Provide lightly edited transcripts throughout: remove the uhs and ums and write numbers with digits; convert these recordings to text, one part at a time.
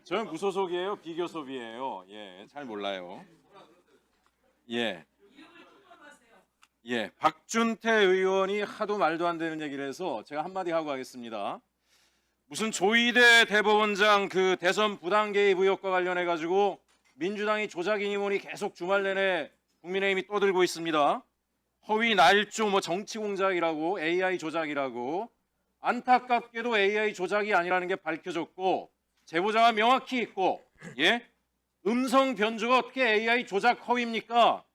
저는 무소속이에요, 비교섭이에요. 예, 잘 몰라요. 예, 예, 박준태 의원이 하도 말도 안 되는 얘기를 해서 제가 한마디 하고 가겠습니다. 무슨 조희대 대법원장 그 대선 부당 개입 의혹과 관련해 가지고 민주당이 조작이니 뭐니 계속 주말 내내 국민의힘이 떠들고 있습니다. 허위 날조 뭐 정치 공작이라고 AI 조작이라고. 안타깝게도 AI 조작이 아니라는 게 밝혀졌고 제보자가 명확히 있고, 예? 음성 변조가 어떻게 AI 조작 허위입니까?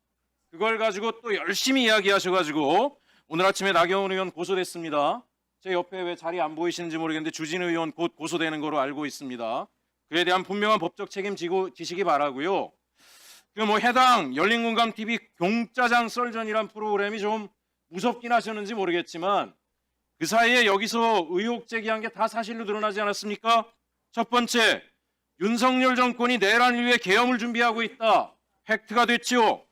그걸 가지고 또 열심히 이야기하셔가지고 오늘 아침에 나경원 의원 고소됐습니다. 제 옆에 왜 자리 안 보이시는지 모르겠는데 주진우 의원 곧 고소되는 거로 알고 있습니다. 그에 대한 분명한 법적 책임 지시기 바라고요. 그 뭐 해당 열린공감TV 공짜장 썰전이란 프로그램이 좀 무섭긴 하셨는지 모르겠지만 그 사이에 여기서 의혹 제기한 게 다 사실로 드러나지 않았습니까? 첫 번째, 윤석열 정권이 내란 이후에 계엄을 준비하고 있다. 팩트가 됐지요.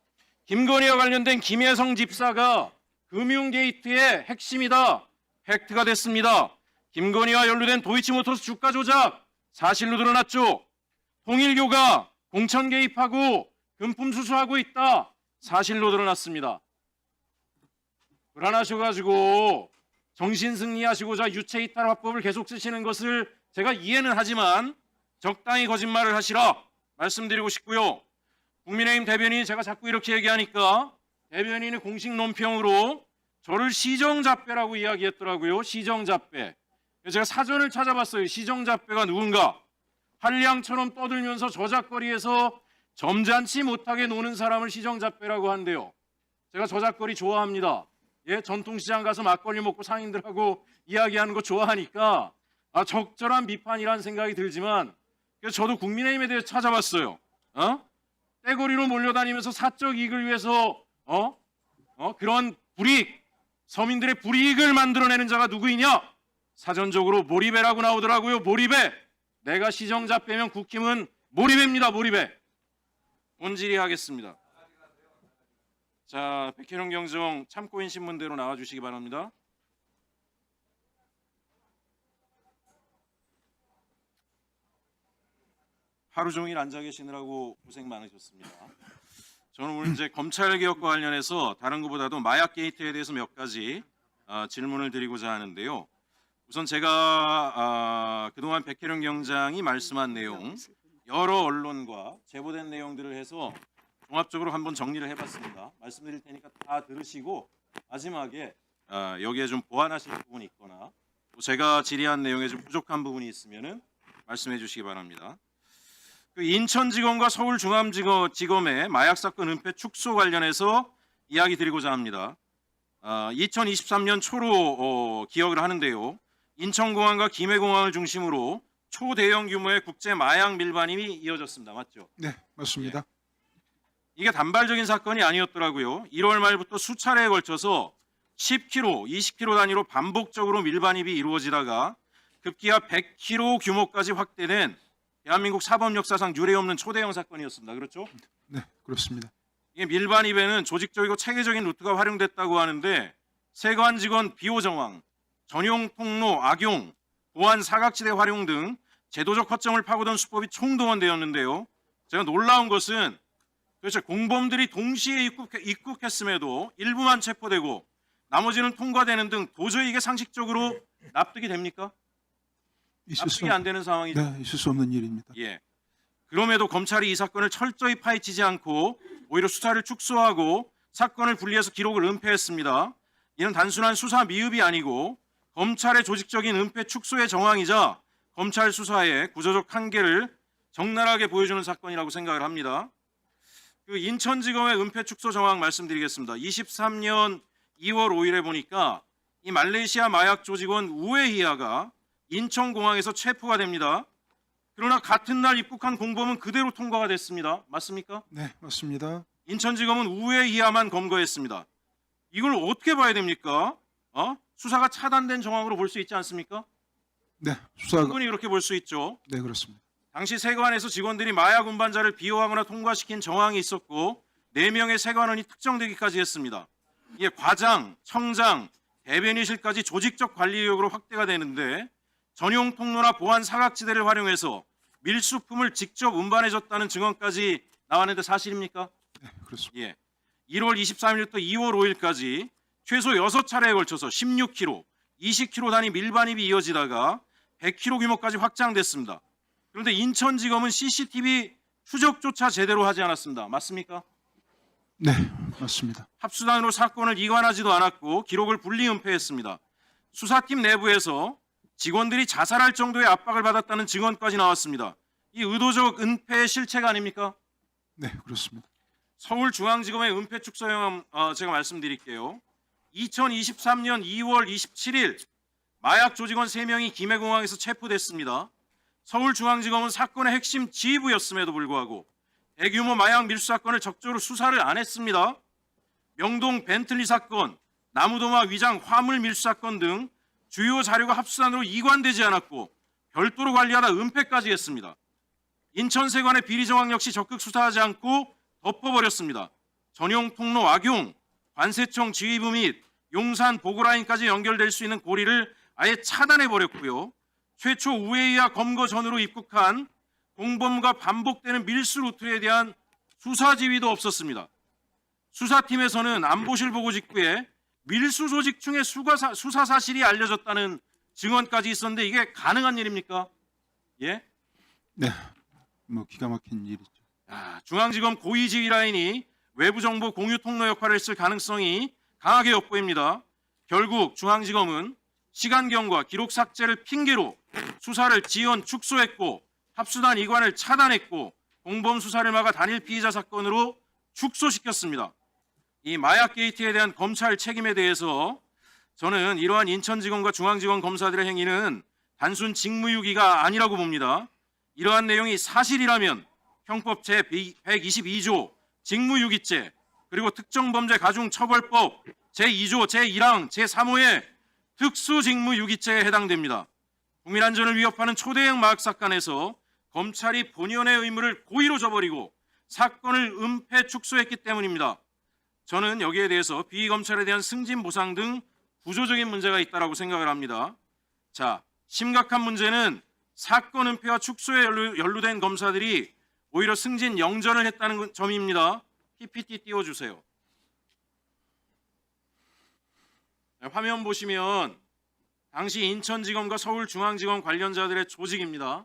김건희와 관련된 김혜성 집사가 금융게이트의 핵심이다. 팩트가 됐습니다. 김건희와 연루된 도이치모터스 주가 조작 사실로 드러났죠. 통일교가 공천 개입하고 금품 수수하고 있다. 사실로 드러났습니다. 불안하셔가지고 정신승리하시고자 유체이탈 화법을 계속 쓰시는 것을 제가 이해는 하지만 적당히 거짓말을 하시라 말씀드리고 싶고요. 국민의힘 대변인이 제가 자꾸 이렇게 얘기하니까 대변인의 공식 논평으로 저를 시정잡배라고 이야기했더라고요. 시정잡배. 제가 사전을 찾아봤어요. 시정잡배가 누군가. 한량처럼 떠들면서 저작거리에서 점잖지 못하게 노는 사람을 시정잡배라고 한대요. 제가 저작거리 좋아합니다. 예, 전통시장 가서 막걸리 먹고 상인들하고 이야기하는 거 좋아하니까 적절한 비판이라는 생각이 들지만 그래서 저도 국민의힘에 대해서 찾아봤어요. 떼거리로 몰려다니면서 사적 이익을 위해서 그런 불이익, 서민들의 불이익을 만들어내는 자가 누구이냐? 사전적으로 몰입배라고 나오더라고요. 몰입배. 내가 시정잡배면 국힘은 몰입배입니다. 몰입배. 본질이 하겠습니다. 자, 백혜령 경정 참고인 신문대로 나와주시기 바랍니다. 하루 종일 앉아 계시느라고 고생 많으셨습니다. 저는 오늘 이제 검찰 개혁과 관련해서 다른 것보다도 마약 게이트에 대해서 몇 가지 질문을 드리고자 하는데요. 우선 제가 그동안 백혜령 경장이 말씀한 내용 여러 언론과 제보된 내용들을 해서 종합적으로 한번 정리를 해봤습니다. 말씀드릴 테니까 다 들으시고 마지막에 여기에 좀 보완하실 부분이 있거나 또 제가 질의한 내용에 좀 부족한 부분이 있으면은 말씀해 주시기 바랍니다. 그 인천지검과 서울중앙지검의 마약 사건 은폐 축소 관련해서 이야기 드리고자 합니다. 2023년 초로 기억을 하는데요. 인천공항과 김해공항을 중심으로 초대형 규모의 국제 마약 밀반입이 이어졌습니다. 맞죠? 네, 맞습니다. 예. 이게 단발적인 사건이 아니었더라고요. 1월 말부터 수차례에 걸쳐서 10kg, 20kg 단위로 반복적으로 밀반입이 이루어지다가 급기야 100kg 규모까지 확대된 대한민국 사법 역사상 유례없는 초대형 사건이었습니다. 그렇죠? 네, 그렇습니다. 이게 밀반입에는 조직적이고 체계적인 루트가 활용됐다고 하는데 세관 직원 비호 정황, 전용 통로 악용, 보안 사각지대 활용 등 제도적 허점을 파고든 수법이 총동원되었는데요. 제가 놀라운 것은 도대체 공범들이 동시에 입국했음에도 일부만 체포되고 나머지는 통과되는 등 도저히 이게 상식적으로 납득이 됩니까? 납득이 안 되는 상황이죠. 네, 있을 수 없는 일입니다. 예. 그럼에도 검찰이 이 사건을 철저히 파헤치지 않고 오히려 수사를 축소하고 사건을 분리해서 기록을 은폐했습니다. 이는 단순한 수사 미흡이 아니고 검찰의 조직적인 은폐 축소의 정황이자 검찰 수사의 구조적 한계를 적나라하게 보여주는 사건이라고 생각을 합니다. 그 인천지검의 은폐 축소 정황 말씀드리겠습니다. 23년 2월 5일에 보니까 이 말레이시아 마약 조직원 우에히아가 인천공항에서 체포가 됩니다. 그러나 같은 날 입국한 공범은 그대로 통과가 됐습니다. 맞습니까? 네, 맞습니다. 인천지검은 우에히아만 검거했습니다. 이걸 어떻게 봐야 됩니까? 수사가 차단된 정황으로 볼 수 있지 않습니까? 네, 수사가 충분히 그렇게 볼 수 있죠. 네, 그렇습니다. 당시 세관에서 직원들이 마약 운반자를 비호하거나 통과시킨 정황이 있었고 4명의 세관원이 특정되기까지 했습니다. 이게 과장, 청장, 대변인실까지 조직적 관리 의혹으로 확대가 되는데 전용 통로나 보안 사각지대를 활용해서 밀수품을 직접 운반해줬다는 증언까지 나왔는데 사실입니까? 네, 그렇습니다. 예. 1월 23일부터 2월 5일까지 최소 6차례에 걸쳐서 16km, 20km 단위 밀반입이 이어지다가 100km 규모까지 확장됐습니다. 그런데 인천지검은 CCTV 추적조차 제대로 하지 않았습니다. 맞습니까? 네, 맞습니다. 합수단으로 사건을 이관하지도 않았고 기록을 분리 은폐했습니다. 수사팀 내부에서 직원들이 자살할 정도의 압박을 받았다는 증언까지 나왔습니다. 이 의도적 은폐의 실체가 아닙니까? 네, 그렇습니다. 서울중앙지검의 은폐 축소 영향 제가 말씀드릴게요. 2023년 2월 27일 마약 조직원 3명이 김해공항에서 체포됐습니다. 서울중앙지검은 사건의 핵심 지휘부였음에도 불구하고 대규모 마약 밀수 사건을 적극적으로 수사를 안 했습니다. 명동 벤틀리 사건, 나무도마 위장 화물 밀수 사건 등 주요 자료가 합수단으로 이관되지 않았고 별도로 관리하다 은폐까지 했습니다. 인천세관의 비리 정황 역시 적극 수사하지 않고 덮어버렸습니다. 전용 통로 악용, 관세청 지휘부 및 용산 보고라인까지 연결될 수 있는 고리를 아예 차단해버렸고요. 최초 우회이와 검거 전으로 입국한 공범과 반복되는 밀수 루트에 대한 수사 지휘도 없었습니다. 수사팀에서는 안보실 보고 직후에 밀수 조직 중에 수사 사실이 알려졌다는 증언까지 있었는데 이게 가능한 일입니까? 예? 네, 뭐 기가 막힌 일이죠. 중앙지검 고위지휘 라인이 외부 정보 공유 통로 역할을 했을 가능성이 강하게 엿보입니다. 결국 중앙지검은 시간경과 기록 삭제를 핑계로 수사를 지연 축소했고 합수단 이관을 차단했고 공범 수사를 막아 단일 피의자 사건으로 축소시켰습니다. 이 마약 게이트에 대한 검찰 책임에 대해서 저는 이러한 인천지검과 중앙지검 검사들의 행위는 단순 직무유기가 아니라고 봅니다. 이러한 내용이 사실이라면 형법 제122조 직무유기죄 그리고 특정범죄 가중처벌법 제2조 제1항 제3호의 특수직무유기죄에 해당됩니다. 국민안전을 위협하는 초대형 마약 사건에서 검찰이 본연의 의무를 고의로 저버리고 사건을 은폐 축소했기 때문입니다. 저는 여기에 대해서 비검찰에 대한 승진 보상 등 구조적인 문제가 있다고 생각을 합니다. 자, 심각한 문제는 사건 은폐와 축소에 연루된 검사들이 오히려 승진 영전을 했다는 점입니다. PPT 띄워주세요. 화면 보시면 당시 인천지검과 서울중앙지검 관련자들의 조직입니다.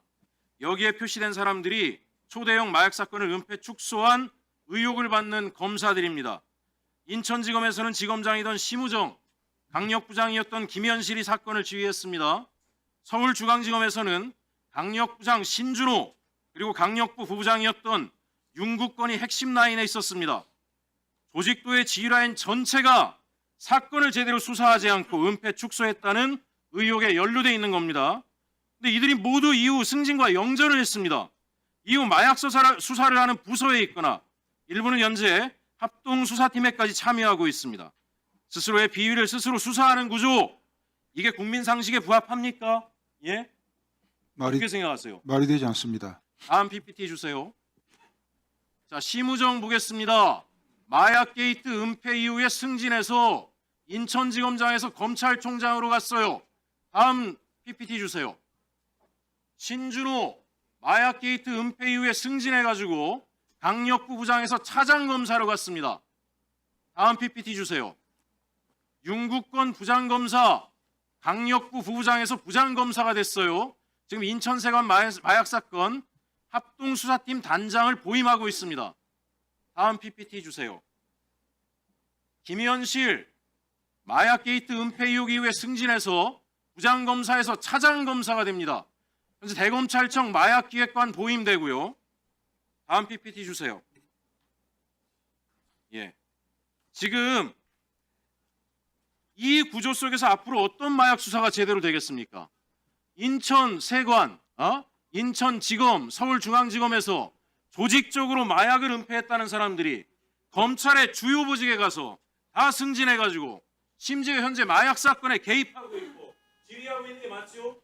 여기에 표시된 사람들이 초대형 마약 사건을 은폐 축소한 의혹을 받는 검사들입니다. 인천지검에서는 지검장이던 심우정, 강력부장이었던 김현실이 사건을 지휘했습니다. 서울중앙지검에서는 강력부장 신준호 그리고 강력부 부부장이었던 윤국건이 핵심 라인에 있었습니다. 조직도의 지휘라인 전체가 사건을 제대로 수사하지 않고 은폐 축소했다는 의혹에 연루돼 있는 겁니다. 근데 이들이 모두 이후 승진과 영전을 했습니다. 이후 마약 수사를 하는 부서에 있거나 일부는 현재 합동수사팀에까지 참여하고 있습니다. 스스로의 비위를 스스로 수사하는 구조, 이게 국민 상식에 부합합니까? 예? 어떻게 생각하세요? 말이 되지 않습니다. 다음 PPT 주세요. 자, 심우정 보겠습니다. 마약 게이트 은폐 이후에 승진해서 인천지검장에서 검찰총장으로 갔어요. 다음 PPT 주세요. 신준호 마약 게이트 은폐 이후에 승진해가지고 강력부 부장에서 차장검사로 갔습니다. 다음 PPT 주세요. 윤국건 부장검사 강력부 부부장에서 부장검사가 됐어요. 지금 인천세관 마약 사건 합동수사팀 단장을 보임하고 있습니다. 다음 PPT 주세요. 김현실 마약 게이트 은폐 의혹 이후에 승진해서 부장검사에서 차장검사가 됩니다. 현재 대검찰청 마약기획관 보임되고요. 다음 PPT 주세요. 예. 지금 이 구조 속에서 앞으로 어떤 마약 수사가 제대로 되겠습니까? 인천세관, 인천지검, 서울중앙지검에서 조직적으로 마약을 은폐했다는 사람들이 검찰의 주요 보직에 가서 다 승진해가지고 심지어 현재 마약 사건에 개입하고 있고 지휘하고 있는 게 맞죠?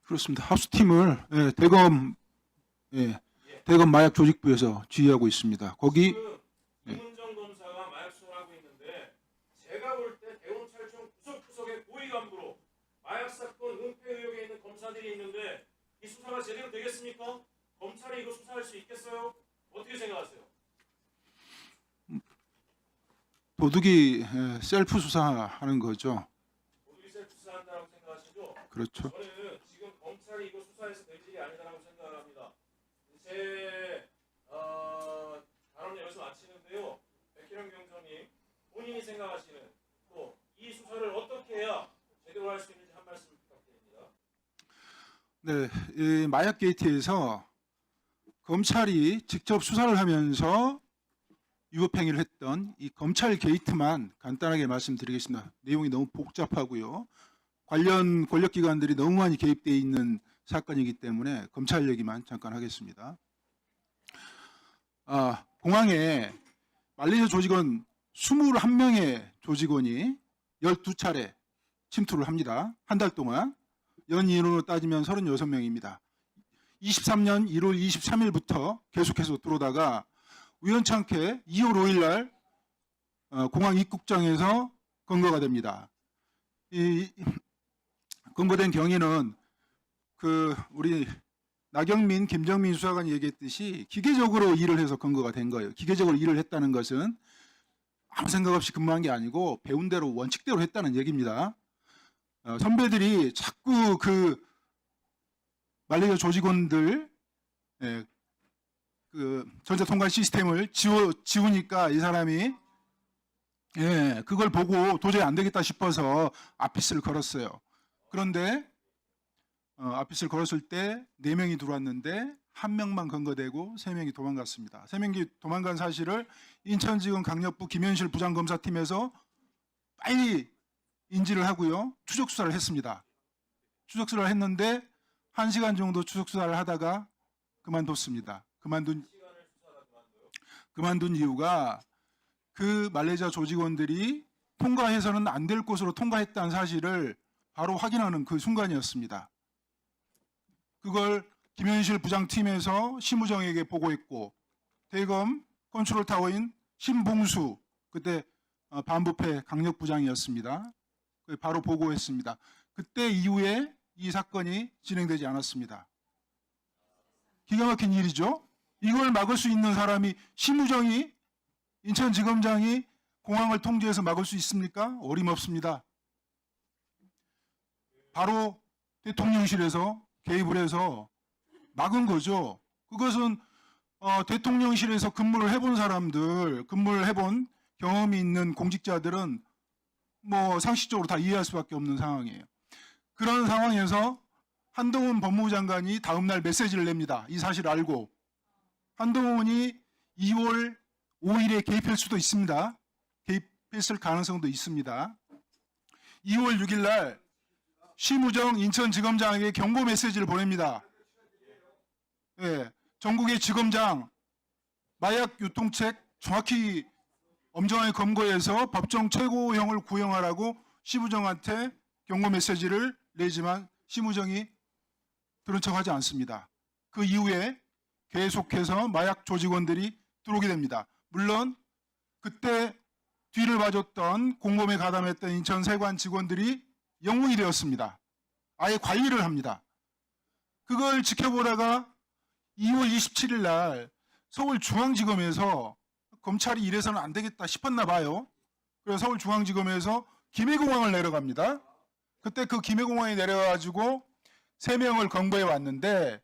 그렇습니다. 합수팀을 대검 마약 조직부에서 지휘하고 있습니다. 거기 지금 김은정 검사가 마약 수사를 하고 있는데 제가 볼 때 대검찰청 구석구석의 고위 간부로 마약 사건 은폐 의혹에 있는 검사들 수사들이 있는데 이 수사가 제대로 되겠습니까? 검찰이 이거 수사할 수 있겠어요? 어떻게 생각하세요? 도둑이 셀프 수사하는 거죠. 모두 셀프 수사한다고 생각하시죠? 그렇죠. 저는 지금 검찰이 이거 수사해서 될 일이 아니다라고 생각합니다. 제 발언을 여기서 마치는데요. 백희령 경정님 본인이 생각하시는 또 이 수사를 어떻게 해야 제대로 할 수 있는지 한 말씀 부탁드립니다. 네, 이 마약 게이트에서 검찰이 직접 수사를 하면서 위법행위를 했던 이 검찰 게이트만 간단하게 말씀드리겠습니다. 내용이 너무 복잡하고요. 관련 권력기관들이 너무 많이 개입되어 있는 사건이기 때문에 검찰 얘기만 잠깐 하겠습니다. 공항에 말레이시아 조직원 21명의 조직원이 12차례 침투를 합니다. 한 달 동안. 연인으로 따지면 36명입니다. 23년 1월 23일부터 계속해서 들어오다가 우연찮게 2월 5일 날 공항 입국장에서 검거가 됩니다. 이 검거된 경위는 우리 나경민, 김정민 수사관이 얘기했듯이 기계적으로 일을 해서 검거가 된 거예요. 기계적으로 일을 했다는 것은 아무 생각 없이 근무한 게 아니고 배운 대로 원칙대로 했다는 얘기입니다. 선배들이 자꾸 말레이시아 조직원들 전자통관 시스템을 지우니까 이 사람이 그걸 보고 도저히 안 되겠다 싶어서 아피스를 걸었어요. 그런데 아피스를 걸었을 때 4명이 들어왔는데 1명만 검거되고 3명이 도망갔습니다. 3명이 도망간 사실을 인천지검 강력부 김현실 부장검사팀에서 빨리 인지를 하고요. 추적 수사를 했습니다. 추적 수사를 했는데 1시간 정도 추적 수사를 하다가 그만뒀습니다. 그만둔 이유가 그 말레이시아 조직원들이 통과해서는 안 될 곳으로 통과했다는 사실을 바로 확인하는 그 순간이었습니다. 그걸 김현실 부장팀에서 심우정에게 보고했고 대검 컨트롤타워인 신봉수 그때 반부패 강력부장이었습니다. 바로 보고했습니다. 그때 이후에 이 사건이 진행되지 않았습니다. 기가 막힌 일이죠. 이걸 막을 수 있는 사람이 심우정이 인천지검장이 공항을 통제해서 막을 수 있습니까? 어림없습니다. 바로 대통령실에서 개입을 해서 막은 거죠. 그것은 대통령실에서 근무를 해본 사람들, 근무를 해본 경험이 있는 공직자들은 뭐 상식적으로 다 이해할 수밖에 없는 상황이에요. 그런 상황에서 한동훈 법무부 장관이 다음날 메시지를 냅니다. 이 사실을 알고. 한동훈이 2월 5일에 개입할 수도 있습니다. 개입했을 가능성도 있습니다. 2월 6일 날 심우정 인천지검장에게 경고 메시지를 보냅니다. 전국의 지검장 마약 유통책 정확히 엄정하게 검거해서 법정 최고형을 구형하라고 심우정한테 경고 메시지를 내지만 심우정이 들은 척하지 않습니다. 그 이후에 계속해서 마약 조직원들이 들어오게 됩니다. 물론 그때 뒤를 봐줬던 공범에 가담했던 인천 세관 직원들이 영웅이 되었습니다. 아예 관리를 합니다. 그걸 지켜보다가 2월 27일 날 서울중앙지검에서 검찰이 이래서는 안 되겠다 싶었나 봐요. 그래서 서울중앙지검에서 김해공항을 내려갑니다. 그때 그 김해공항에 내려가지고 3명을 검거해 왔는데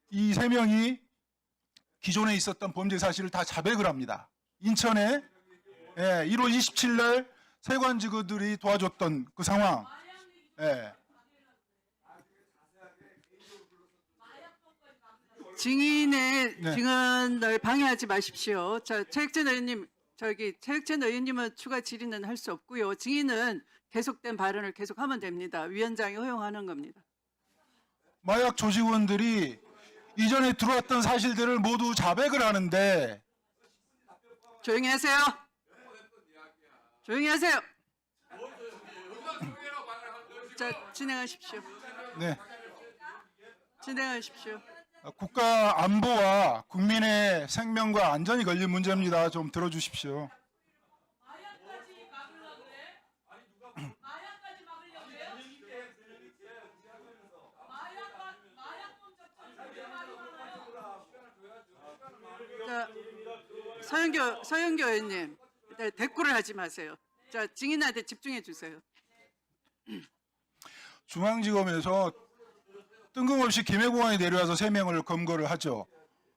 이 3명이 기존에 있었던 범죄 사실을 다 자백을 합니다. 인천에 1월 27일 날 세관 직원들이 도와줬던 그 상황. 증인의 증언을 방해하지 마십시오. 최혁진 의원님, 최혁진 의원님은 추가 질의는 할 수 없고요. 증인은 계속된 발언을 계속하면 됩니다. 위원장이 허용하는 겁니다. 마약 조직원들이 이전에 들어왔던 사실들을 모두 자백을 하는데 조용히 하세요. 조용히 하세요. 자, 진행하십시오. 네. 진행하십시오. 국가 안보와 국민의 생명과 안전이 걸린 문제입니다. 좀 들어주십시오. 자, 서영교 의원님, 일단 대꾸를 하지 마세요. 자, 증인한테 집중해 주세요. 중앙지검에서 뜬금없이 김해공항에 내려와서 3명을 검거를 하죠.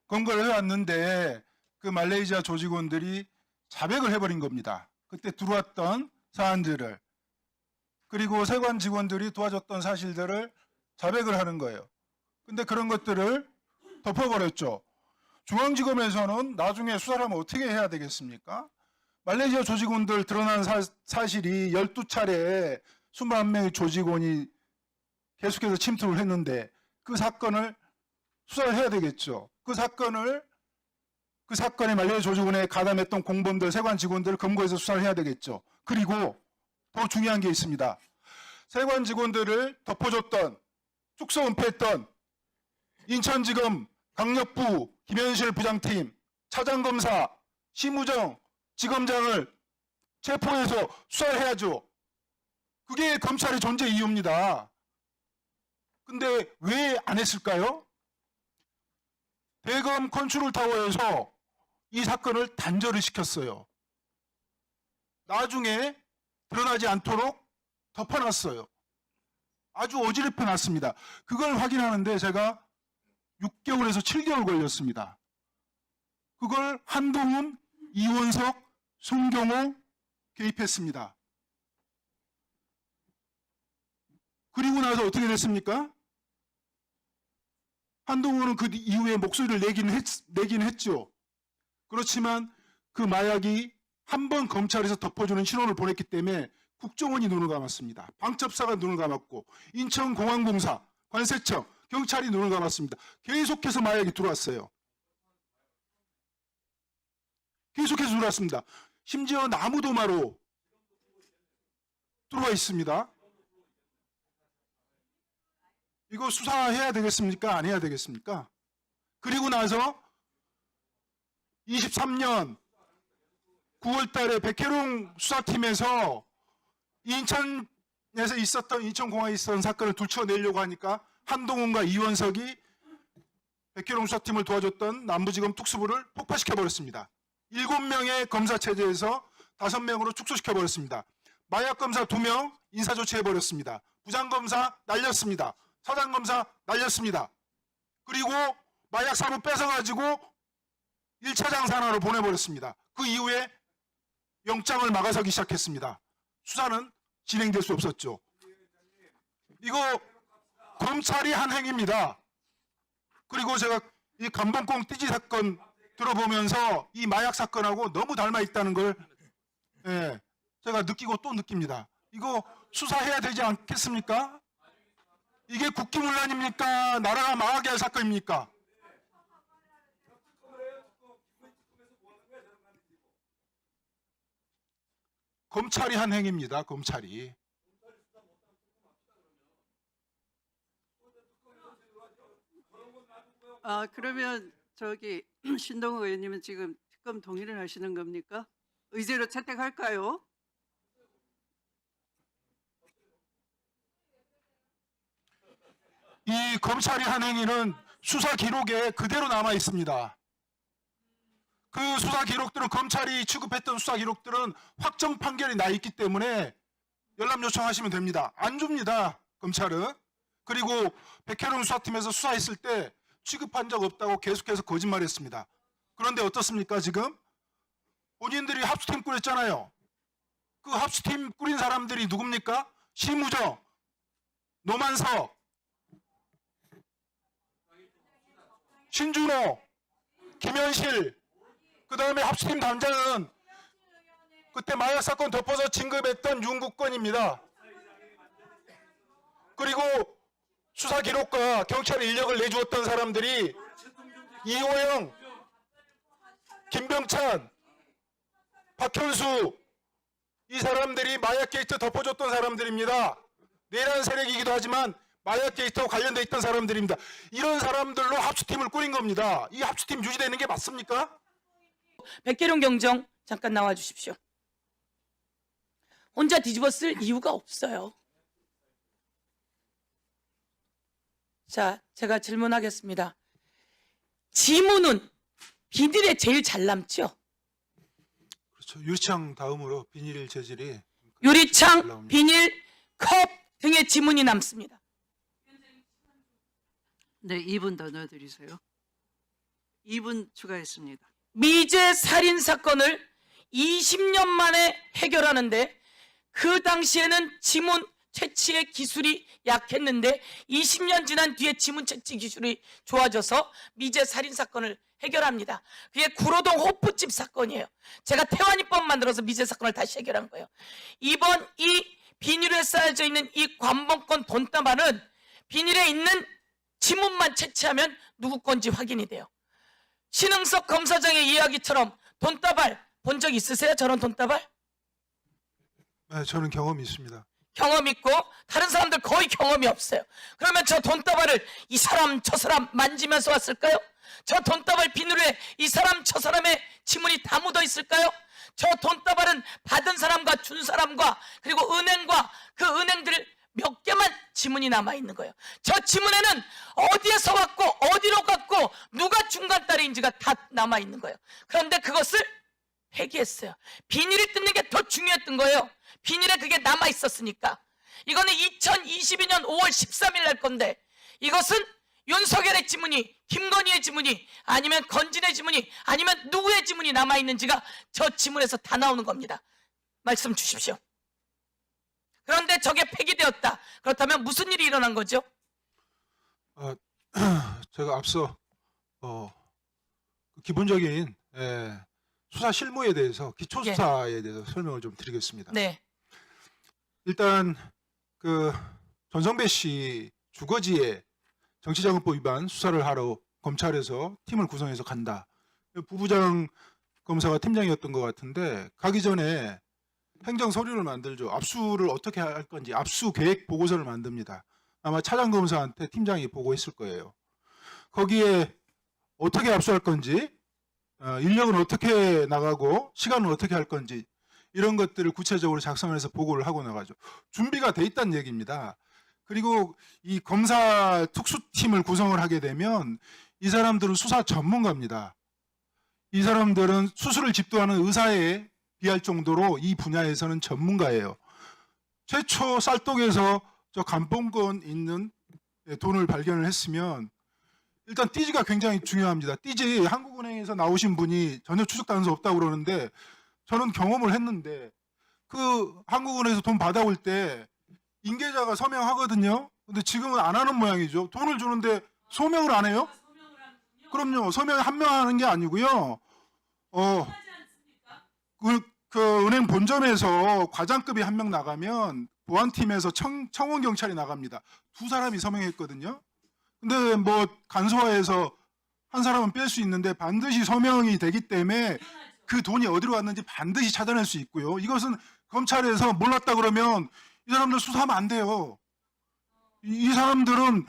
검거를 해왔는데 그 말레이시아 조직원들이 자백을 해버린 겁니다. 그때 들어왔던 사안들을. 그리고 세관 직원들이 도와줬던 사실들을 자백을 하는 거예요. 근데 그런 것들을 덮어버렸죠. 중앙지검에서는 나중에 수사를 하면 어떻게 해야 되겠습니까? 말레이시아 조직원들 드러난 사실이 12차례 21명의 조직원이 계속해서 침투를 했는데 그 사건을 수사를 해야 되겠죠. 그 사건에 말레이시아 조직원에 가담했던 공범들, 세관 직원들을 검거해서 수사를 해야 되겠죠. 그리고 더 중요한 게 있습니다. 세관 직원들을 덮어줬던, 축소 은폐했던 인천지검 강력부 김현실 부장팀, 차장검사, 심우정 지검장을 체포해서 수사를 해야죠. 그게 검찰의 존재 이유입니다. 근데 왜 안 했을까요? 대검 컨트롤타워에서 이 사건을 단절을 시켰어요. 나중에 드러나지 않도록 덮어놨어요. 아주 어지럽혀 놨습니다. 그걸 확인하는데 제가 6개월에서 7개월 걸렸습니다. 그걸 한동훈, 이원석, 송경호 개입했습니다. 그리고 나서 어떻게 됐습니까? 한동훈은 그 이후에 목소리를 내긴 했죠. 그렇지만 그 마약이 한 번 검찰에서 덮어주는 신호를 보냈기 때문에 국정원이 눈을 감았습니다. 방첩사가 눈을 감았고 인천공항공사, 관세청, 경찰이 눈을 감았습니다. 계속해서 마약이 들어왔어요. 계속해서 들어왔습니다. 심지어 나무도마로 들어와 있습니다. 이거 수사해야 되겠습니까? 안 해야 되겠습니까? 그리고 나서 23년 9월 달에 백혜룡 수사팀에서 인천에서 있었던, 인천공항에 있었던 사건을 들춰내려고 하니까 한동훈과 이원석이 백혜룡 수사팀을 도와줬던 남부지검 특수부를 폭파시켜버렸습니다. 7명의 검사 체제에서 5명으로 축소시켜버렸습니다. 마약검사 2명 인사조치해버렸습니다. 부장검사 날렸습니다. 사장검사 날렸습니다. 그리고 마약사로 뺏어가지고 1차 장산하러 보내버렸습니다. 그 이후에 영장을 막아서기 시작했습니다. 수사는 진행될 수 없었죠. 이거 검찰이 한 행위입니다. 그리고 제가 이 감봉콩 띠지 사건 들어보면서 이 마약 사건하고 너무 닮아 있다는 걸 제가 느끼고 또 느낍니다. 이거 수사해야 되지 않겠습니까? 이게 국기문란입니까? 나라가 망하게 할 사건입니까? 검찰이 한 행위입니다. 검찰이. 그러면 저기 신동욱 의원님은 지금 특검 동의를 하시는 겁니까? 의제로 채택할까요? 이 검찰이 한 행위는 수사 기록에 그대로 남아 있습니다. 그 수사 기록들은, 검찰이 취급했던 수사 기록들은 확정 판결이 나 있기 때문에 연락 요청하시면 됩니다. 안 줍니다, 검찰은. 그리고 백혜룡 수사팀에서 수사했을 때 취급한 적 없다고 계속해서 거짓말했습니다. 그런데 어떻습니까? 지금 본인들이 합수팀 꾸렸잖아요. 그 합수팀 꾸린 사람들이 누굽니까? 심우정, 노만석, 신준호, 김현실, 그 다음에 합수팀 단장은 그때 마약 사건 덮어서 진급했던 윤국권입니다. 그리고 수사 기록과 경찰 인력을 내주었던 사람들이 이호영, 김병찬, 박현수, 이 사람들이 마약 게이트 덮어줬던 사람들입니다. 내란 세력이기도 하지만 마약 게이트와 관련돼 있던 사람들입니다. 이런 사람들로 합수팀을 꾸린 겁니다. 이 합수팀 유지되는 게 맞습니까? 백혜룡 경정 잠깐 나와 주십시오. 혼자 뒤집어 쓸 이유가 없어요. 자, 제가 질문하겠습니다. 지문은 비닐에 제일 잘 남죠. 그렇죠. 유리창 다음으로 비닐 재질이 잘 유리창, 나옵니다. 비닐, 컵 등의 지문이 남습니다. 네, 2분 더 넣어드리세요. 2분 추가했습니다. 미제 살인 사건을 20년 만에 해결하는데 그 당시에는 지문 채취의 기술이 약했는데 20년 지난 뒤에 지문 채취 기술이 좋아져서 미제 살인 사건을 해결합니다. 그게 구로동 호프집 사건이에요. 제가 태완이법 만들어서 미제 사건을 다시 해결한 거예요. 이번 이 비닐에 쌓여져 있는 이 관본권 돈다발은 비닐에 있는 지문만 채취하면 누구 건지 확인이 돼요. 신흥석 검사장의 이야기처럼 돈다발 본 적 있으세요? 저런 돈다발? 네, 저는 경험이 있습니다. 경험 있고 다른 사람들 거의 경험이 없어요. 그러면 저 돈다발을 이 사람 저 사람 만지면서 왔을까요? 저 돈다발 비늘에 이 사람 저 사람의 지문이 다 묻어 있을까요? 저 돈다발은 받은 사람과 준 사람과 그리고 은행과 그 은행들 몇 개만 지문이 남아 있는 거예요. 저 지문에는 어디에서 왔고 어디로 갔고 누가 중간 딸인지가 다 남아 있는 거예요. 그런데 그것을 폐기했어요. 비닐을 뜯는 게 더 중요했던 거예요. 비닐에 그게 남아 있었으니까. 이거는 2022년 5월 13일 날 건데 이것은 윤석열의 지문이 김건희의 지문이 아니면 건진의 지문이 아니면 누구의 지문이 남아 있는지가 저 지문에서 다 나오는 겁니다. 말씀 주십시오. 그런데 저게 폐기되었다. 그렇다면 무슨 일이 일어난 거죠? 제가 앞서 기본적인 수사 실무에 대해서 기초 수사에 대해서 설명을 좀 드리겠습니다. 네. 일단 그 전성배 씨 주거지에 정치자금법 위반 수사를 하러 검찰에서 팀을 구성해서 간다. 부부장 검사가 팀장이었던 것 같은데 가기 전에 행정 서류를 만들죠. 압수를 어떻게 할 건지 압수 계획 보고서를 만듭니다. 아마 차장 검사한테 팀장이 보고했을 거예요. 거기에 어떻게 압수할 건지, 인력은 어떻게 나가고 시간은 어떻게 할 건지 이런 것들을 구체적으로 작성을 해서 보고를 하고 나가죠. 준비가 돼 있다는 얘기입니다. 그리고 이 검사 특수팀을 구성을 하게 되면 이 사람들은 수사 전문가입니다. 이 사람들은 수술을 집도하는 의사에 비할 정도로 이 분야에서는 전문가예요. 최초 쌀독에서 저 감봉권 있는 돈을 발견을 했으면 일단 띠지가 굉장히 중요합니다. 띠지 한국은행에서 나오신 분이 전혀 추적 단서 없다고 그러는데 저는 경험을 했는데 그 한국은행에서 돈 받아올 때 인계자가 서명하거든요. 근데 지금은 안 하는 모양이죠. 돈을 주는데 소명을 안 해요? 그럼요. 서명을 한 명 하는 게 아니고요. 그 은행 본점에서 과장급이 한 명 나가면 보안팀에서 청원 경찰이 나갑니다. 두 사람이 서명했거든요. 근데 뭐 간소화해서 한 사람은 뺄 수 있는데 반드시 서명이 되기 때문에 그 돈이 어디로 갔는지 반드시 찾아낼 수 있고요. 이것은 검찰에서 몰랐다 그러면 이 사람들 수사하면 안 돼요. 이 사람들은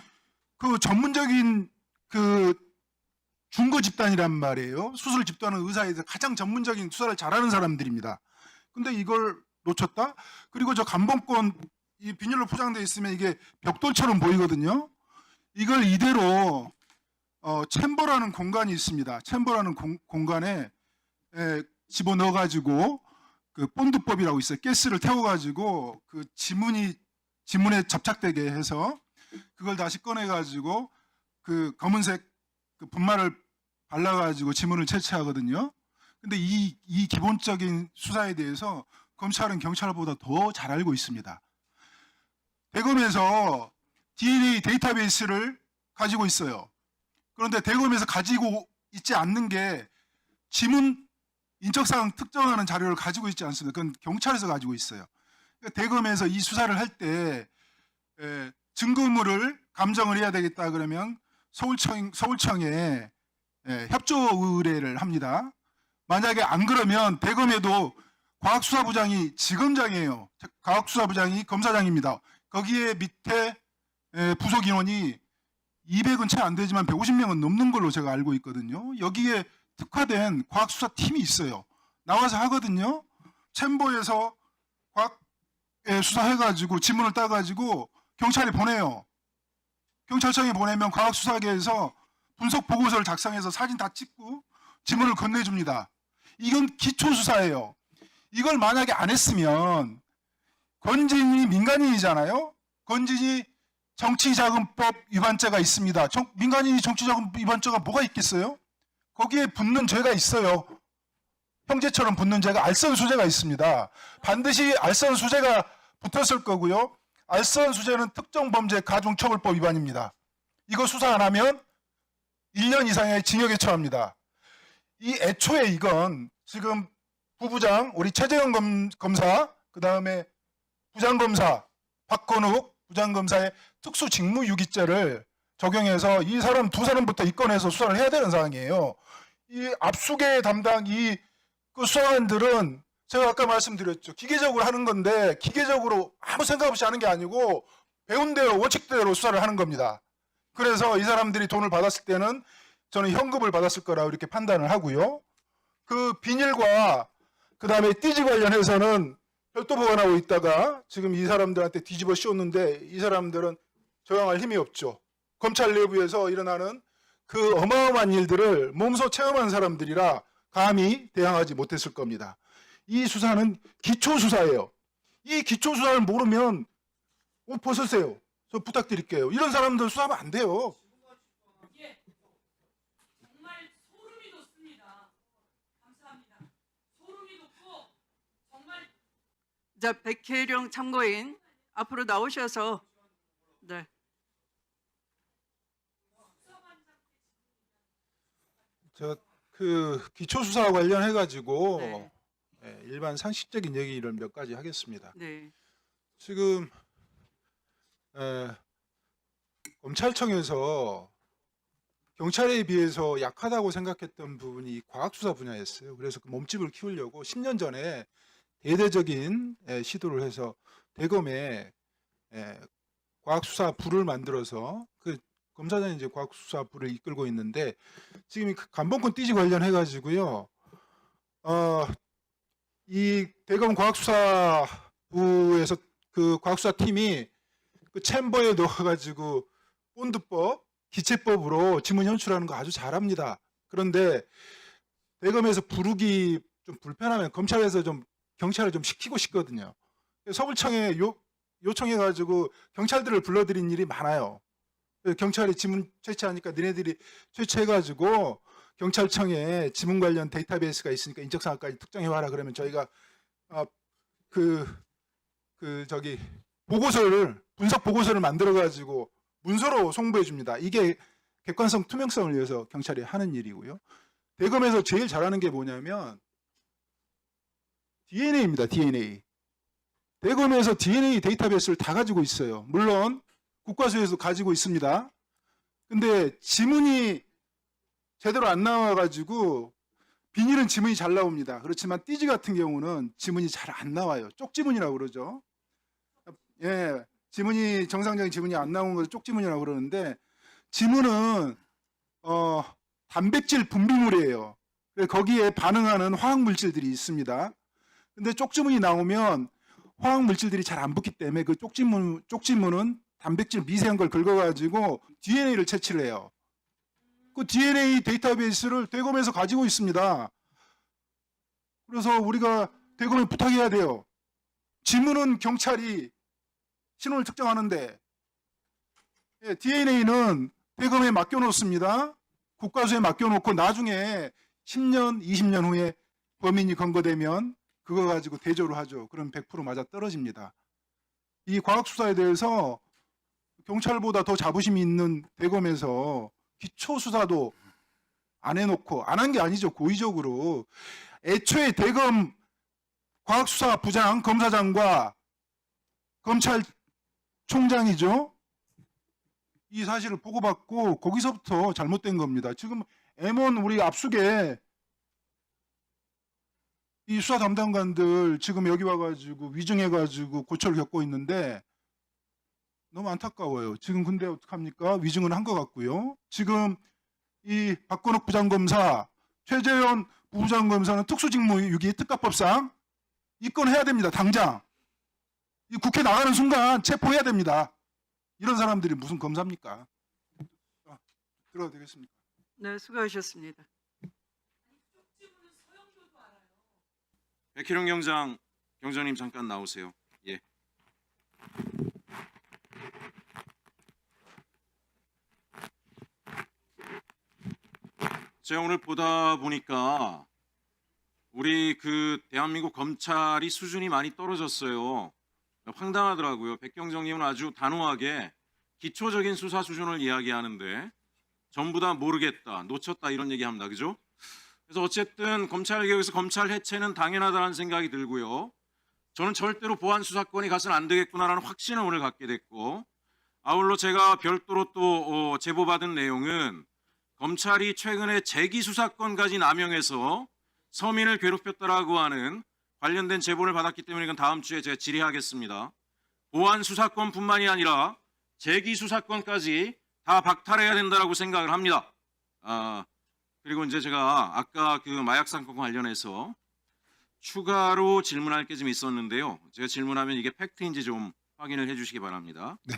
그 전문적인 그 중거 집단이란 말이에요. 수술 집도하는 의사에서 가장 전문적인 수사를 잘하는 사람들입니다. 근데 이걸 놓쳤다? 그리고 저 감봉권 이 비닐로 포장되어 있으면 이게 벽돌처럼 보이거든요. 이걸 이대로 챔버라는 공간이 있습니다. 챔버라는 공간에 집어넣어가지고 그 본드법이라고 있어요. 가스를 태워가지고 그 지문에 접착되게 해서 그걸 다시 꺼내가지고 그 검은색 그 분말을 발라가지고 지문을 채취하거든요. 근데 이 기본적인 수사에 대해서 검찰은 경찰보다 더 잘 알고 있습니다. 대검에서 DNA 데이터베이스를 가지고 있어요. 그런데 대검에서 가지고 있지 않는 게 지문 인적사항 특정하는 자료를 가지고 있지 않습니다. 그건 경찰에서 가지고 있어요. 그러니까 대검에서 이 수사를 할 때 증거물을 감정을 해야 되겠다 그러면 서울청에 협조 의뢰를 합니다. 만약에 안 그러면 대검에도 과학수사부장이 지검장이에요. 과학수사부장이 검사장입니다. 거기에 밑에 부속 인원이 200은 채 안 되지만 150명은 넘는 걸로 제가 알고 있거든요. 여기에 특화된 과학수사팀이 있어요. 나와서 하거든요. 챔버에서 과학 수사해가지고 지문을 따가지고 경찰에 보내요. 경찰청에 보내면 과학수사계에서 분석 보고서를 작성해서 사진 다 찍고 지문을 건네줍니다. 이건 기초수사예요. 이걸 만약에 안 했으면 건진이 민간인이잖아요. 건진이 정치자금법 위반죄가 있습니다. 민간인이 정치자금 위반죄가 뭐가 있겠어요? 거기에 붙는 죄가 있어요. 형제처럼 붙는 죄가 알선수재가 있습니다. 반드시 알선수재가 붙었을 거고요. 알선수재는 특정범죄 가중처벌법 위반입니다. 이거 수사 안 하면 1년 이상의 징역에 처합니다. 이 애초에 이건 지금 부부장 우리 최재형 검사 그다음에 부장검사 박건욱 부장검사의 특수직무유기죄를 적용해서 이 사람 두 사람부터 입건해서 수사를 해야 되는 상황이에요. 이 압수계 담당 그 수사관들은 제가 아까 말씀드렸죠. 기계적으로 하는 건데 기계적으로 아무 생각 없이 하는 게 아니고 배운 대로 원칙대로 수사를 하는 겁니다. 그래서 이 사람들이 돈을 받았을 때는 저는 현금을 받았을 거라고 이렇게 판단을 하고요. 그 비닐과 그다음에 띠지 관련해서는 별도 보관하고 있다가 지금 이 사람들한테 뒤집어 씌웠는데 이 사람들은 저항할 힘이 없죠. 검찰 내부에서 일어나는 그 어마어마한 일들을 몸소 체험한 사람들이라 감히 대항하지 못했을 겁니다. 이 수사는 기초수사예요. 이 기초수사를 모르면 옷 벗으세요. 저 부탁드릴게요. 이런 사람들 수사하면 안 돼요. 정말 소름이 돋습니다. 감사합니다. 소름이 돋고 정말 자, 백혜령 참고인 앞으로 나오셔서 네. 제가 그 기초수사와 관련해 가지고 네. 일반 상식적인 얘기를 몇 가지 하겠습니다. 네. 지금 검찰청에서 경찰에 비해서 약하다고 생각했던 부분이 과학수사 분야였어요. 그래서 그 몸집을 키우려고 10년 전에 대대적인 시도를 해서 대검에 과학수사부를 만들어서 그 검사장이 이제 과학수사부를 이끌고 있는데 지금 이 간봉권 띠지 관련해 가지고요. 이 대검 과학수사부에서 그 과학수사 팀이 그 챔버에 넣어가지고 본드법, 기체법으로 지문 현출하는 거 아주 잘합니다. 그런데 대검에서 부르기 좀 불편하면 검찰에서 좀 경찰을 좀 시키고 싶거든요. 서울청에 요청해가지고 경찰들을 불러들인 일이 많아요. 경찰이 지문 채취하니까 니네들이 채취해가지고 경찰청에 지문 관련 데이터베이스가 있으니까 인적사항까지 특정해와라 그러면 저희가 분석 보고서를 만들어가지고 문서로 송부해 줍니다. 이게 객관성, 투명성을 위해서 경찰이 하는 일이고요. 대검에서 제일 잘하는 게 뭐냐면 DNA입니다. DNA. 대검에서 DNA 데이터베이스를 다 가지고 있어요. 물론 국과수에서 가지고 있습니다. 근데 지문이 제대로 안 나와가지고 비닐은 지문이 잘 나옵니다. 그렇지만 띠지 같은 경우는 지문이 잘 안 나와요. 쪽지문이라고 그러죠. 예, 지문이 정상적인 지문이 안 나오는 것을 쪽지문이라고 그러는데 지문은 단백질 분비물이에요. 거기에 반응하는 화학 물질들이 있습니다. 근데 쪽지문이 나오면 화학 물질들이 잘 안 붙기 때문에 그 쪽지문은 단백질 미세한 걸 긁어가지고 DNA를 채취를 해요. 그 DNA 데이터베이스를 대검에서 가지고 있습니다. 그래서 우리가 대검에 부탁해야 돼요. 지문은 경찰이 신원을 특정하는데 DNA는 대검에 맡겨놓습니다. 국과수에 맡겨놓고 나중에 10년, 20년 후에 범인이 검거되면 그거 가지고 대조를 하죠. 그럼 100% 맞아 떨어집니다. 이 과학수사에 대해서 경찰보다 더 자부심이 있는 대검에서 기초수사도 안 해놓고 안 한 게 아니죠. 고의적으로. 애초에 대검 과학수사부장 검사장과 검찰총장이죠. 이 사실을 보고받고 거기서부터 잘못된 겁니다. 지금 M1 우리 압수계 이 수사 담당관들 지금 여기 와가지고 위증해가지고 고초를 겪고 있는데 너무 안타까워요. 지금 근데 어떡합니까? 위증은 한 것 같고요. 지금 이 박건욱 부장검사, 최재현 부부장검사는 특수직무유기 특가법상 입건해야 됩니다. 당장. 이 국회 나가는 순간 체포해야 됩니다. 이런 사람들이 무슨 검사입니까? 들어도 되겠습니까? 네, 수고하셨습니다. 백희룡 경장님 잠깐 나오세요. 예. 제가 오늘 보다 보니까 우리 그 대한민국 검찰이 수준이 많이 떨어졌어요. 황당하더라고요. 백경정님은 아주 단호하게 기초적인 수사 수준을 이야기하는데 전부 다 모르겠다, 놓쳤다 이런 얘기합니다. 그죠? 그래서 어쨌든 검찰개혁에서 검찰 해체는 당연하다는 생각이 들고요. 저는 절대로 보안 수사권이 가서는 안 되겠구나라는 확신을 오늘 갖게 됐고, 아울러 제가 별도로 또 제보받은 내용은 검찰이 최근에 재기 수사권까지 남용해서 서민을 괴롭혔다라고 하는 관련된 제보를 받았기 때문에 이건 다음 주에 제가 질의하겠습니다. 보안 수사권뿐만이 아니라 재기 수사권까지 다 박탈해야 된다라고 생각을 합니다. 그리고 이제 제가 아까 그 마약 사건 관련해서 추가로 질문할 게 좀 있었는데요. 제가 질문하면 이게 팩트인지 좀 확인을 해주시기 바랍니다. 네.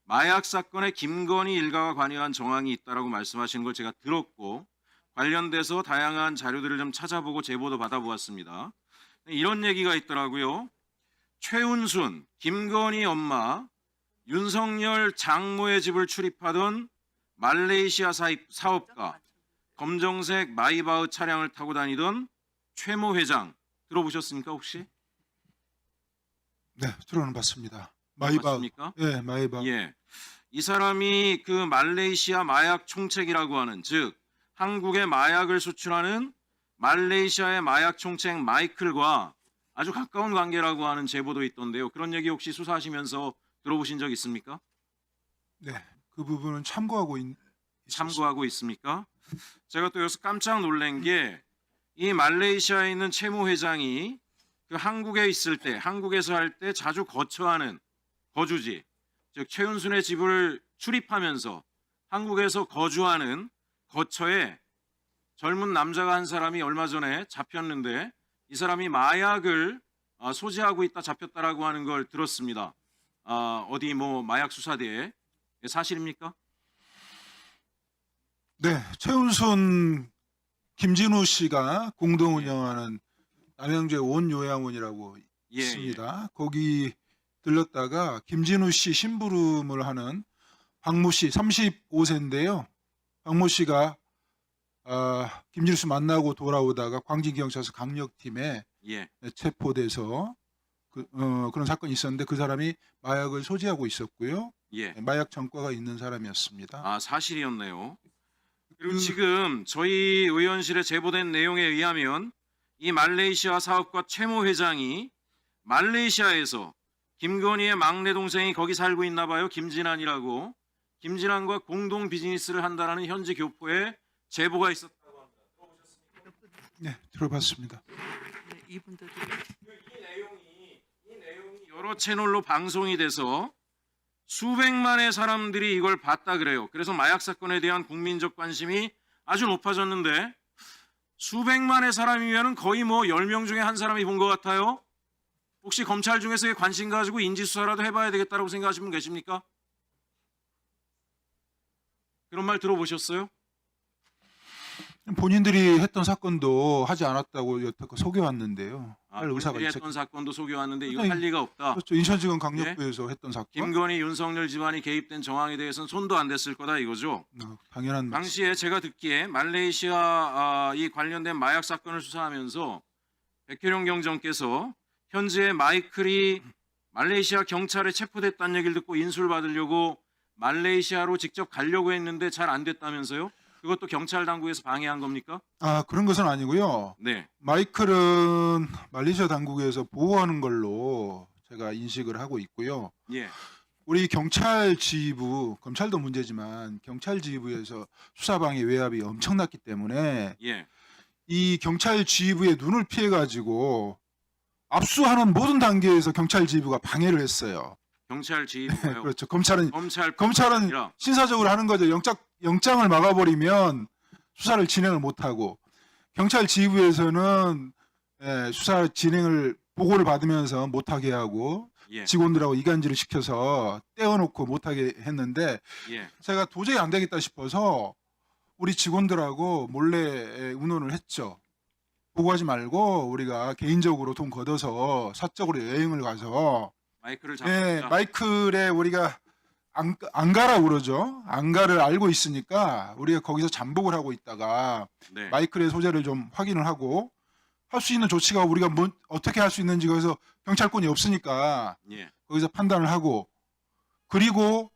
마약 사건에 김건희 일가가 관여한 정황이 있다라고 말씀하시는 걸 제가 들었고 관련돼서 다양한 자료들을 좀 찾아보고 제보도 받아보았습니다. 이런 얘기가 있더라고요. 최은순, 김건희 엄마, 윤석열 장모의 집을 출입하던 말레이시아 사업가, 검정색 마이바흐 차량을 타고 다니던 최모 회장 들어보셨습니까 혹시? 네, 들어는 봤습니다. 마이바. 맞습니까? 예, 마이바. 예. 이 사람이 그 말레이시아 마약 총책이라고 하는, 즉 한국에 마약을 수출하는 말레이시아의 마약 총책 마이클과 아주 가까운 관계라고 하는 제보도 있던데요. 그런 얘기 혹시 수사하시면서 들어보신 적 있습니까? 네, 그 부분은 참고하고 참고하고 있습니까? 제가 또 여기서 깜짝 놀란 게 이 말레이시아에 있는 최모 회장이 그 한국에 있을 때, 한국에서 할 때 자주 거처하는 거주지, 즉 최은순의 집을 출입하면서 한국에서 거주하는 거처에 젊은 남자가 한 사람이 얼마 전에 잡혔는데 이 사람이 마약을 소지하고 있다 잡혔다라고 하는 걸 들었습니다. 어디 뭐 마약 수사대에 사실입니까? 네, 최은순 김진우 씨가 공동 운영하는 남양주의 온요양원이라고 예, 있습니다. 거기 들렀다가 김진우 씨 심부름을 하는 박모 씨 35세인데요. 박모 씨가 김진우 씨 만나고 돌아오다가 광진경찰서 강력팀에 예. 체포돼서 그런 사건이 있었는데 그 사람이 마약을 소지하고 있었고요. 예. 마약 전과가 있는 사람이었습니다. 사실이었네요. 그리고 지금 저희 의원실에 제보된 내용에 의하면 이 말레이시아 사업가 최모 회장이 말레이시아에서 김건희의 막내 동생이 거기 살고 있나 봐요. 김진환이라고. 김진환과 공동 비즈니스를 한다라는 현지 교포의 제보가 있었다고 합니다. 네, 들어봤습니다. 네, 이분도 이 내용이 여러 채널로 방송이 돼서 수백만의 사람들이 이걸 봤다 그래요. 그래서 마약 사건에 대한 국민적 관심이 아주 높아졌는데 수백만의 사람이면 거의 뭐 10명 중에 한 사람이 본 것 같아요. 혹시 검찰 중에서 관심 가지고 인지수사라도 해봐야 되겠다고 생각하시는 분 계십니까? 그런 말 들어보셨어요? 본인들이 했던 사건도 하지 않았다고 여태껏 속여왔는데요. 할 의사가 본인이 있었. 했던 사건도 속여왔는데 이거 아니, 할 리가 없다. 그렇죠. 인천지검 강력부에서 했던 사건. 김건희, 윤석열 집안이 개입된 정황에 대해서는 손도 안 댔을 거다 이거죠. 당연한 말씀. 당시에 제가 듣기에 말레이시아 이 관련된 마약 사건을 수사하면서 백혜룡 경정께서 현재 마이클이 말레이시아 경찰에 체포됐다는 얘기를 듣고 인수를 받으려고 말레이시아로 직접 가려고 했는데 잘 안 됐다면서요? 그것도 경찰 당국에서 방해한 겁니까? 그런 것은 아니고요. 네. 마이클은 말레이시아 당국에서 보호하는 걸로 제가 인식을 하고 있고요. 예. 우리 경찰 지휘부, 검찰도 문제지만 경찰 지휘부에서 수사방해 외압이 엄청났기 때문에 예. 이 경찰 지휘부의 눈을 피해 가지고 압수하는 모든 단계에서 경찰 지휘부가 방해를 했어요. 경찰 지휘부가요. 그렇죠. 검찰은 검찰뿐만 아니라 신사적으로 하는 거죠. 영장을 막아버리면 수사를 진행을 못하고 경찰 지휘부에서는 수사 진행을 보고를 받으면서 못하게 하고 예. 직원들하고 이간질을 시켜서 떼어놓고 못하게 했는데 예. 제가 도저히 안 되겠다 싶어서 우리 직원들하고 몰래 의논을 했죠. 보고하지 말고 우리가 개인적으로 돈 걷어서 사적으로 여행을 가서 마이크를 예, 잡자. 마이클에 우리가 안 가라고 그러죠. 안 가를 알고 있으니까 우리가 거기서 잠복을 하고 있다가 네. 마이클의 소재를 좀 확인을 하고 할 수 있는 조치가 우리가 어떻게 할 수 있는지 거기서 경찰권이 없으니까 예. 거기서 판단을 하고 그리고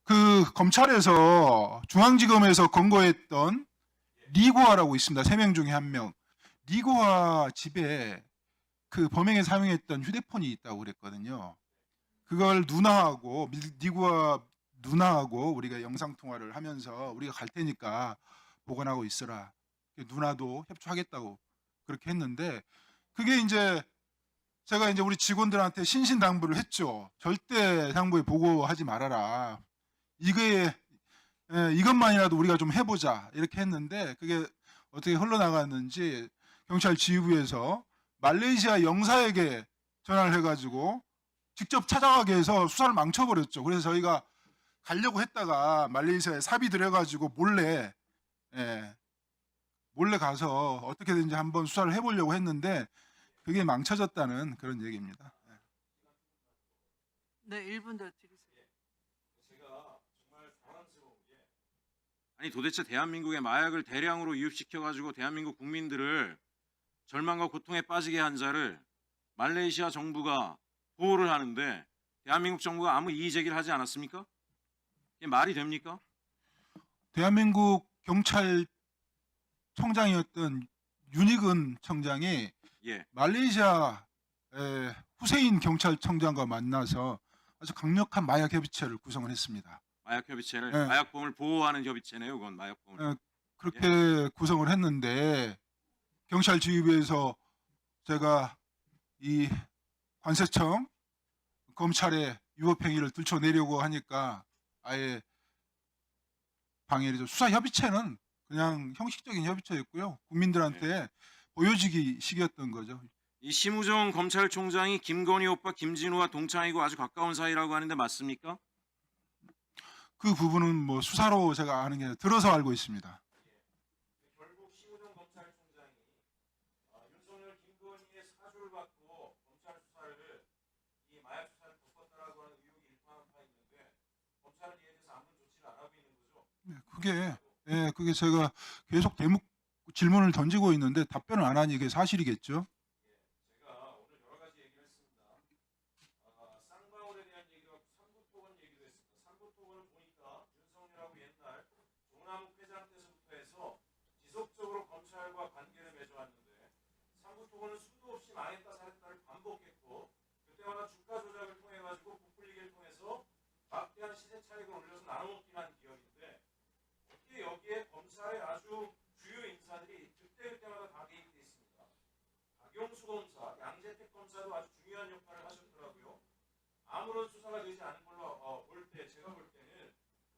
그 검찰에서 중앙지검에서 검거했던 리고아라고 있습니다. 3명 중에 1명. 리고아 집에 그 범행에 사용했던 휴대폰이 있다고 그랬거든요. 그걸 누나하고 리고아 누나하고 우리가 영상 통화를 하면서 우리가 갈 테니까 보관하고 있어라. 누나도 협조하겠다고 그렇게 했는데 그게 이제 제가 이제 우리 직원들한테 신신당부를 했죠. 절대 상부에 보고하지 말아라. 이것만이라도 우리가 좀 해보자 이렇게 했는데 그게 어떻게 흘러나갔는지 경찰 지휘부에서 말레이시아 영사에게 전화를 해가지고 직접 찾아가게 해서 수사를 망쳐버렸죠. 그래서 저희가 가려고 했다가 말레이시아에 삽이 들여가지고 몰래 가서 어떻게든지 한번 수사를 해보려고 했는데 그게 망쳐졌다는 그런 얘기입니다. 네, 1분 더 드리세요. 아니 도대체 대한민국의 마약을 대량으로 유입시켜 가지고 대한민국 국민들을 절망과 고통에 빠지게 한 자를 말레이시아 정부가 보호를 하는데 대한민국 정부가 아무 이의 제기를 하지 않았습니까? 이게 말이 됩니까? 대한민국 경찰청장이었던 윤희근 청장이 예. 말레이시아 후세인 경찰청장과 만나서 아주 강력한 마약 협의체를 구성을 했습니다. 마약 협의체를 예. 마약범을 보호하는 협의체네요. 그건 마약범을. 그렇게 구성을 했는데 경찰 지휘부에서 제가 이 관세청 검찰의 위법행위를 들춰내려고 하니까 아예 방해를 수사 협의체는 그냥 형식적인 협의체였고요. 국민들한테 보여지기 식이었던 거죠. 이 심우정 검찰총장이 김건희 오빠 김진우와 동창이고 아주 가까운 사이라고 하는데 맞습니까? 그 부분은 뭐 수사로 제가 아는 게 아니라 들어서 알고 있습니다. 결국 심우정 검찰총장이 윤석열 김건희의 사주를 받고 검찰 수사를 이 마약 수사를 덮었다라고 하는 의혹이 일파만파 있는데 검찰은 이에 대해서 아무 조치를 안 하고 있는 거죠. 그게 제가 계속 대목 질문을 던지고 있는데 답변을 안 하니 이게 사실이겠죠. 제가 오늘 여러 가지 얘기를 했습니다. 쌍방울에 대한 얘기도 하고 삼부토건 얘기도 했습니다. 삼부토건을 보니까 윤석열하고 옛날 종남욱 회장 때부터 해서 지속적으로 검찰과 관계를 맺어왔는데 삼부토건은 수도 없이 망했다 살았다를 반복했고 그때마다 주가 조작을 통해 가지고 부풀리기를 통해서 막대한 시세 차익을 올려서 나눠먹긴 한 기업인데 어떻게 여기에 검찰의 아주 주요 인사들이 그때마다 다 개입돼 있습니다. 박용수 검사, 양재택 검사도 아주 중요한 역할을 하셨더라고요. 아무런 수사가 되지 않은 걸로 볼 때 제가 볼 때는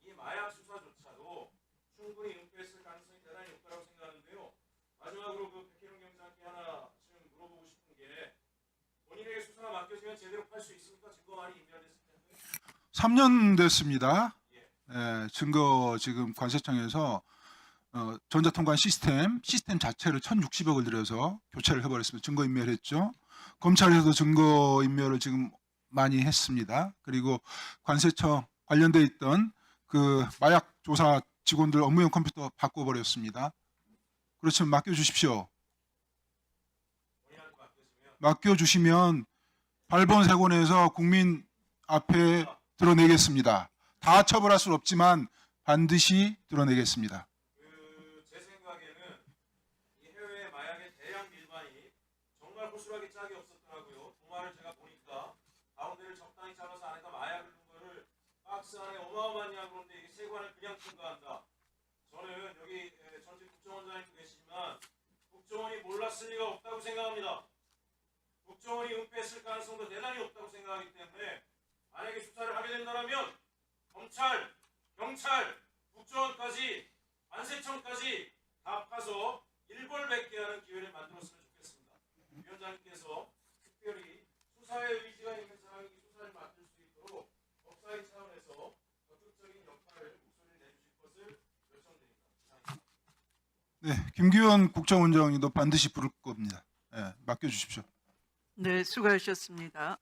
이 마약 수사조차도 충분히 은폐했을 가능성이 대단히 높다고 생각하는데요. 마지막으로 그 백혜룡 경장께 하나 지금 물어보고 싶은 게 본인에게 수사가 맡겨지면 제대로 팔 수 있습니까? 증거 많이 인멸됐을 텐데. 3년 됐습니다. 증거 지금 관세청에서 전자통관 시스템 자체를 1,060억을 들여서 교체를 해버렸습니다. 증거인멸했죠. 검찰에서도 증거인멸을 지금 많이 했습니다. 그리고 관세청 관련돼 있던 그 마약 조사 직원들 업무용 컴퓨터 바꿔버렸습니다. 그렇지만 맡겨주십시오. 맡겨주시면 발본색원에서 국민 앞에 드러내겠습니다. 다 처벌할 수는 없지만 반드시 드러내겠습니다. 제 생각에는 이 해외 마약의 대량 밀반이 정말 호술하게 짝이 없었더라고요. 도마를 제가 보니까 가운데를 적당히 잘라서 안에다 마약을 넣은 거를 박스 안에 어마어마한 양을 넣는데 이게 세관을 그냥 통과한다. 저는 여기 전직 국정원장님도 계시지만 국정원이 몰랐을 리가 없다고 생각합니다. 국정원이 은폐했을 가능성도 대단히 없다고 생각하기 때문에 만약에 수사를 하게 된다면 검찰, 경찰, 국정원까지 관세청까지 다 파서 일벌백계 하는 기회를 만들었으면 좋겠습니다. 위원장님께서 특별히 수사에 의지가 있는 사람이 수사를 맡을 수 있도록 법사위 차원에서 적극적인 역할을 목소리를 내주실 것을 요청드립니다. 이상입니다. 네, 김기현 국정원장님도 반드시 부를 겁니다. 예, 맡겨주십시오. 네, 수고하셨습니다.